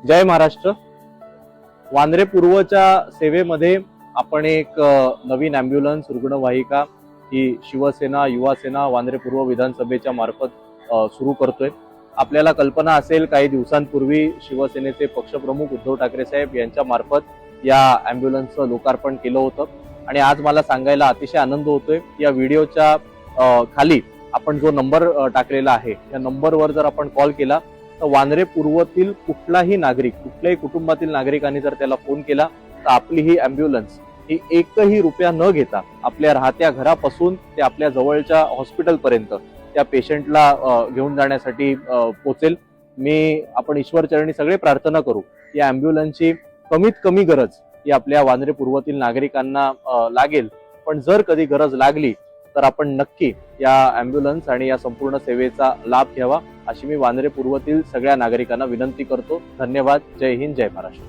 जय महाराष्ट्र। वांद्रे पूर्वच्या सेवेमध्ये आपण एक नवीन ॲम्ब्युलन्स रुग्णवाहिका ही शिवसेना युवासेना वांद्रे पूर्व विधानसभेच्या मार्फत सुरू करतोय। आपल्याला कल्पना असेल काही दिवसांपूर्वी शिवसेनेचे पक्षप्रमुख उद्धव ठाकरे साहेब यांच्या मार्फत या ॲम्ब्युलन्सचं लोकार्पण केलं होतं आणि आज मला सांगायला अतिशय आनंद होतोय। या व्हिडिओच्या खाली आपण जो नंबर टाकलेला आहे या नंबरवर जर आपण कॉल केला तर वांद्रे पूर्वतील कुठलाही नागरिक कुठल्याही कुटुंबातील नागरिकांनी जर त्याला फोन केला तर आपली ही ॲम्ब्युलन्स ही एकही रुपया न घेता आपल्या राहत्या घरापासून ते आपल्या जवळच्या हॉस्पिटलपर्यंत त्या पेशंटला घेऊन जाण्यासाठी पोहोचेल। आपण ईश्वरचरणी सगळे प्रार्थना करू या ॲम्ब्युलन्सची कमीत कमी गरज ही आपल्या वांद्रे पूर्वतील नागरिकांना लागेल, पण जर कधी गरज लागली तर आपण नक्की या ॲम्ब्युलन्स आणि या संपूर्ण सेवेचा लाभ घ्यावा अशी मी वांद्रे पूर्वतील सगळ्या नागरिकांना विनंती करतो। धन्यवाद। जय हिंद, जय महाराष्ट्र।